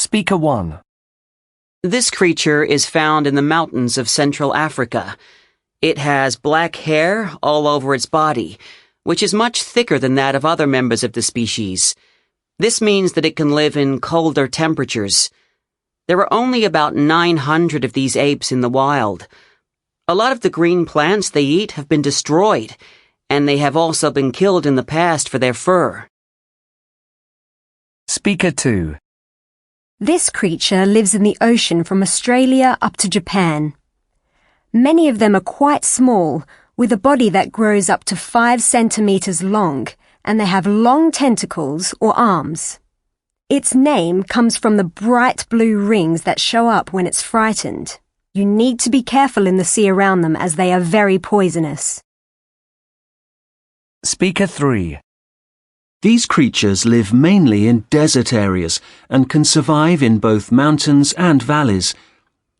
Speaker 1. This creature is found in the mountains of Central Africa. It has black hair all over its body, which is much thicker than that of other members of the species. This means that it can live in colder temperatures. There are only about 900 of these apes in the wild. A lot of the green plants they eat have been destroyed, and they have also been killed in the past for their fur. Speaker 2. This creature lives in the ocean from Australia up to Japan. Many of them are quite small, with a body that grows up to 5 centimeters long, and they have long tentacles or arms. Its name comes from the bright blue rings that show up when it's frightened. You need to be careful in the sea around them as they are very poisonous. Speaker 3. These creatures live mainly in desert areas and can survive in both mountains and valleys.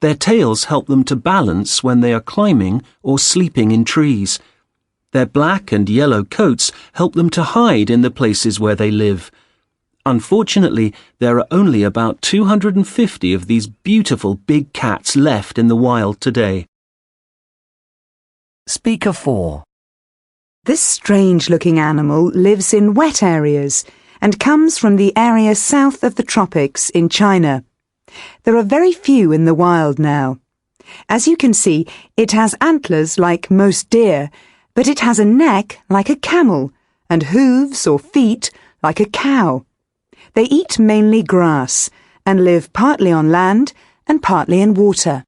Their tails help them to balance when they are climbing or sleeping in trees. Their black and yellow coats help them to hide in the places where they live. Unfortunately, there are only about 250 of these beautiful big cats left in the wild today. Speaker 4. This strange-looking animal lives in wet areas and comes from the area south of the tropics in China. There are very few in the wild now. As you can see, it has antlers like most deer, but it has a neck like a camel and hooves or feet like a cow. They eat mainly grass and live partly on land and partly in water.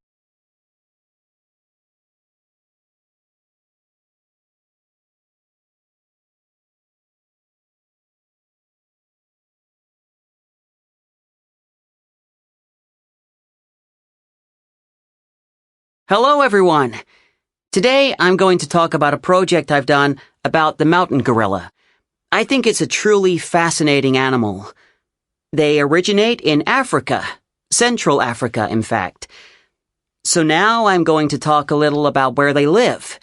Hello, everyone. Today, I'm going to talk about a project I've done about the mountain gorilla. I think it's a truly fascinating animal. They originate in Africa, Central Africa, in fact. So now I'm going to talk a little about where they live.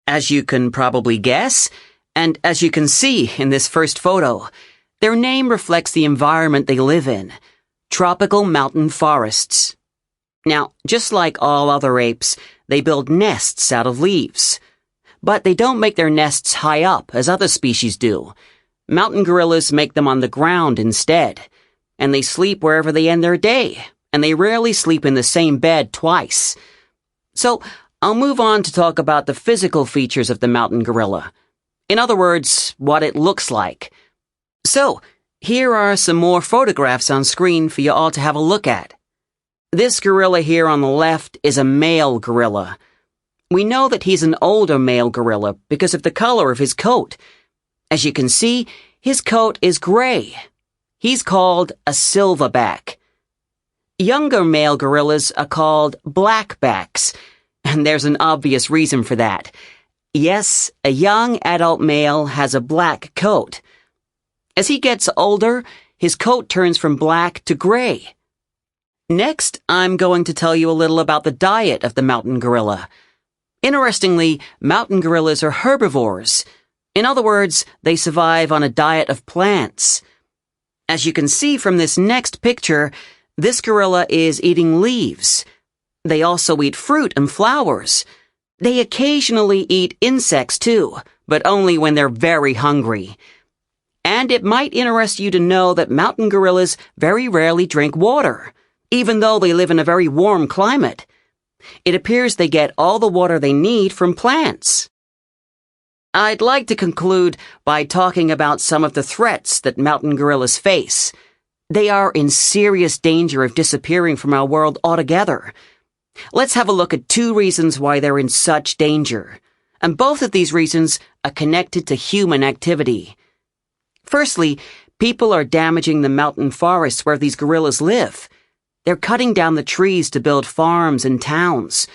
As you can probably guess, and as you can see in this first photo, their name reflects the environment they live in, tropical mountain forests. Now, just like all other apes, they build nests out of leaves. But they don't make their nests high up as other species do. Mountain gorillas make them on the ground instead. And they sleep wherever they end their day, and they rarely sleep in the same bed twice. So, I'll move on to talk about the physical features of the mountain gorilla. In other words, what it looks like. So, here are some more photographs on screen for you all to have a look at. This gorilla here on the left is a male gorilla. We know that he's an older male gorilla because of the color of his coat. As you can see, his coat is gray. He's called a silverback. Younger male gorillas are called blackbacks, and there's an obvious reason for that. Yes, a young adult male has a black coat. As he gets older, his coat turns from black to gray. Next, I'm going to tell you a little about the diet of the mountain gorilla. Interestingly, mountain gorillas are herbivores. In other words, they survive on a diet of plants. As you can see from this next picture, this gorilla is eating leaves. They also eat fruit and flowers. They occasionally eat insects too, but only when they're very hungry. And it might interest you to know that mountain gorillas very rarely drink water, even though they live in a very warm climate. It appears they get all the water they need from plants. I'd like to conclude by talking about some of the threats that mountain gorillas face. They are in serious danger of disappearing from our world altogether. Let's have a look at 2 reasons why they're in such danger. And both of these reasons are connected to human activity. Firstly, people are damaging the mountain forests where these gorillas live. They're cutting down the trees to build farms and towns.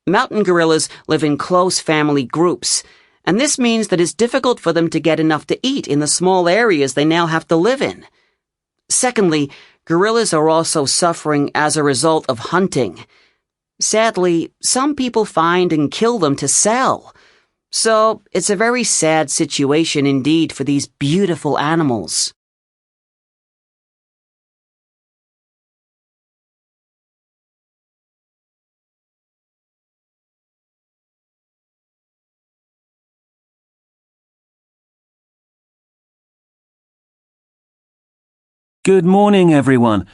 Mountain gorillas live in close family groups, and this means that it's difficult for them to get enough to eat in the small areas they now have to live in. Secondly, gorillas are also suffering as a result of hunting. Sadly, some people find and kill them to sell. So, it's a very sad situation indeed for these beautiful animals. Good morning, everyone.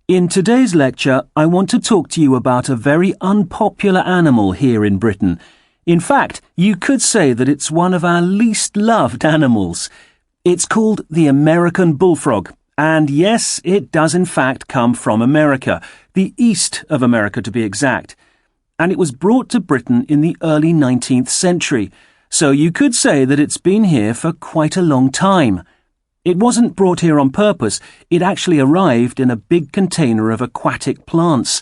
In today's lecture, I want to talk to you about a very unpopular animal here in Britain. In fact, you could say that it's one of our least loved animals. It's called the American bullfrog. And yes, it does in fact come from America, the east of America to be exact. And it was brought to Britain in the early 19th century, so you could say that it's been here for quite a long time. It wasn't brought here on purpose, it actually arrived in a big container of aquatic plants.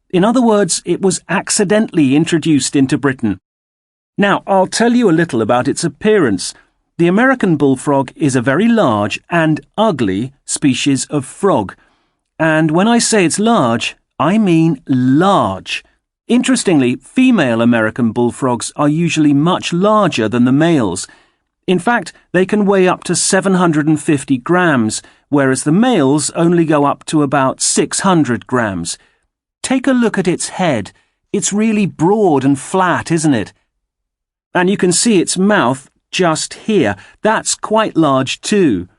In other words, it was accidentally introduced into Britain. Now, I'll tell you a little about its appearance. The American bullfrog is a very large and ugly species of frog. And when I say it's large, I mean large. Interestingly, female American bullfrogs are usually much larger than the males. In fact, they can weigh up to 750 grams, whereas the males only go up to about 600 grams. Take a look at its head. It's really broad and flat, isn't it? And you can see its mouth just here. That's quite large too.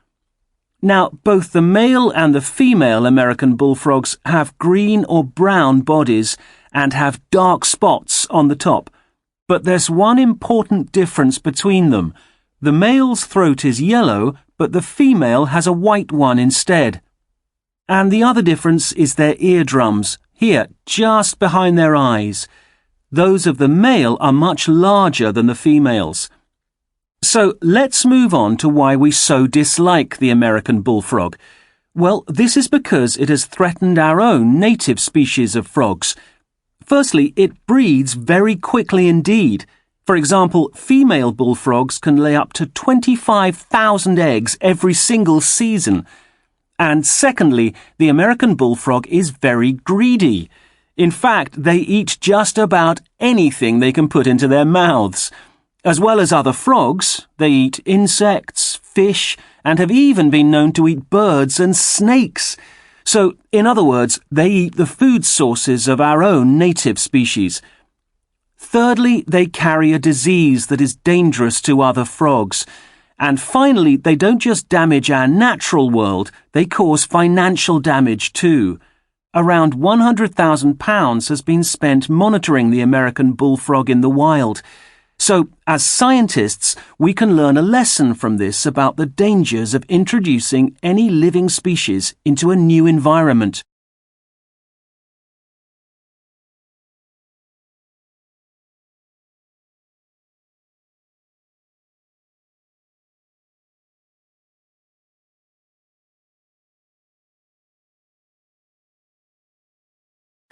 Now, both the male and the female American bullfrogs have green or brown bodies and have dark spots on the top. But there's one important difference between them. The male's throat is yellow, but the female has a white one instead. And the other difference is their eardrums, here, just behind their eyes. Those of the male are much larger than the females. So let's move on to why we so dislike the American bullfrog. Well, this is because it has threatened our own native species of frogs. Firstly, it breeds very quickly indeed. For example, female bullfrogs can lay up to 25,000 eggs every single season. And secondly, the American bullfrog is very greedy. In fact, they eat just about anything they can put into their mouths. As well as other frogs, they eat insects, fish, and have even been known to eat birds and snakes. So, in other words, they eat the food sources of our own native species. Thirdly, they carry a disease that is dangerous to other frogs. And finally, they don't just damage our natural world, they cause financial damage too. Around £100,000 has been spent monitoring the American bullfrog in the wild. So, as scientists, we can learn a lesson from this about the dangers of introducing any living species into a new environment.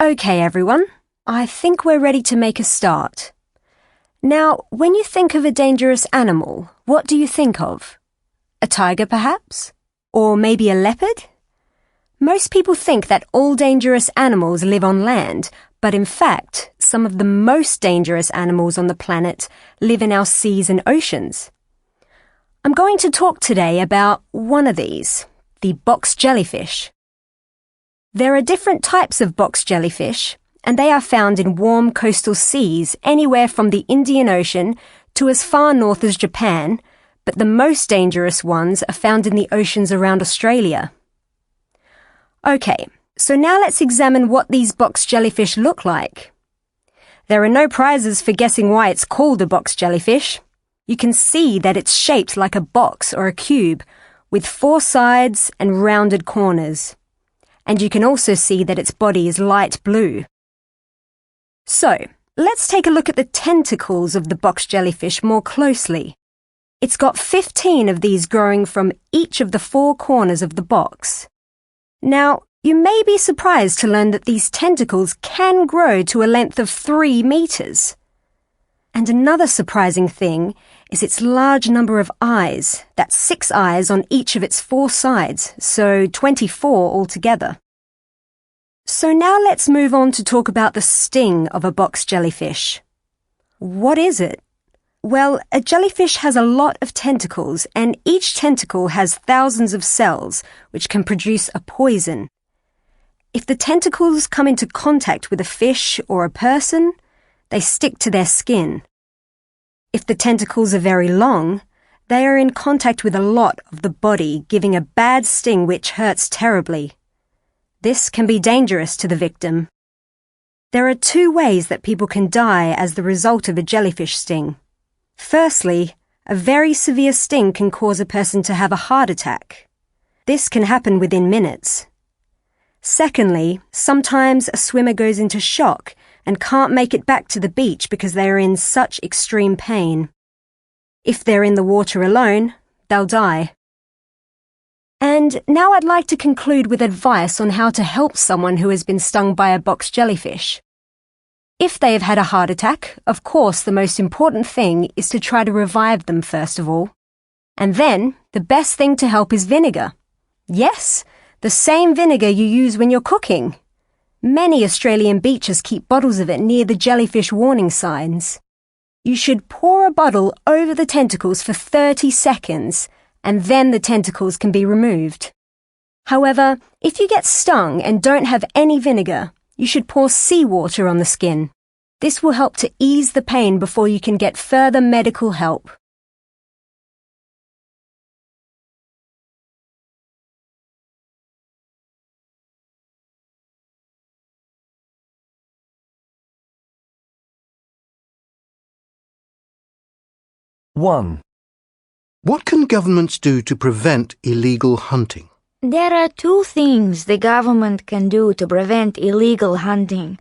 Okay, everyone, I think we're ready to make a start. Now, when you think of a dangerous animal, what do you think of? A tiger, perhaps? Or maybe a leopard? Most people think that all dangerous animals live on land, but in fact, some of the most dangerous animals on the planet live in our seas and oceans. I'm going to talk today about one of these, the box jellyfish. There are different types of box jellyfish, and they are found in warm coastal seas anywhere from the Indian Ocean to as far north as Japan, but the most dangerous ones are found in the oceans around Australia. Okay, so now let's examine what these box jellyfish look like. There are no prizes for guessing why it's called a box jellyfish. You can see that it's shaped like a box or a cube, with 4 sides and rounded corners. And you can also see that its body is light blue. So, let's take a look at the tentacles of the box jellyfish more closely. It's got 15 of these growing from each of the 4 corners of the box. Now, you may be surprised to learn that these tentacles can grow to a length of 3 meters. And another surprising thing is its large number of eyes. That's 6 eyes on each of its 4 sides, so 24 altogether. So now let's move on to talk about the sting of a box jellyfish. What is it? Well, a jellyfish has a lot of tentacles, and each tentacle has thousands of cells, which can produce a poison. If the tentacles come into contact with a fish or a person, they stick to their skin. If the tentacles are very long, they are in contact with a lot of the body, giving a bad sting which hurts terribly. This can be dangerous to the victim. There are two ways that people can die as the result of a jellyfish sting. Firstly, a very severe sting can cause a person to have a heart attack. This can happen within minutes. Secondly, sometimes a swimmer goes into shock and can't make it back to the beach because they are in such extreme pain. If they're in the water alone, they'll die. And now I'd like to conclude with advice on how to help someone who has been stung by a box jellyfish. If they have had a heart attack, of course the most important thing is to try to revive them first of all. And then, the best thing to help is vinegar. Yes, the same vinegar you use when you're cooking. Many Australian beaches keep bottles of it near the jellyfish warning signs. You should pour a bottle over the tentacles for 30 seconds, and then the tentacles can be removed. However, if you get stung and don't have any vinegar, you should pour seawater on the skin. This will help to ease the pain before you can get further medical help. One. What can governments do to prevent illegal hunting? There are two things the government can do to prevent illegal hunting.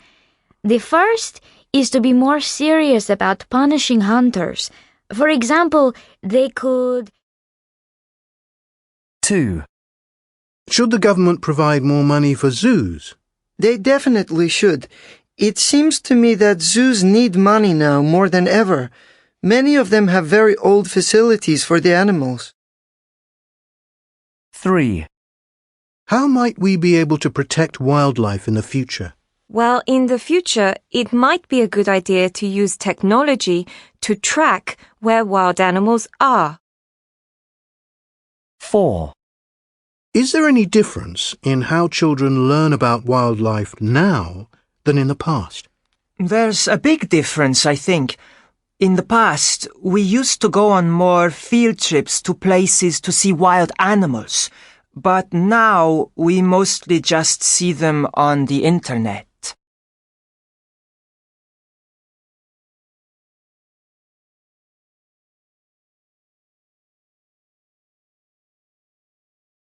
The first is to be more serious about punishing hunters. For example, they could... 2. Should the government provide more money for zoos? They definitely should. It seems to me that zoos need money now more than ever. Many of them have very old facilities for the animals. 3. How might we be able to protect wildlife in the future? Well, in the future, it might be a good idea to use technology to track where wild animals are. 4. Is there any difference in how children learn about wildlife now than in the past? There's a big difference, I think. In the past, we used to go on more field trips to places to see wild animals, but now we mostly just see them on the internet.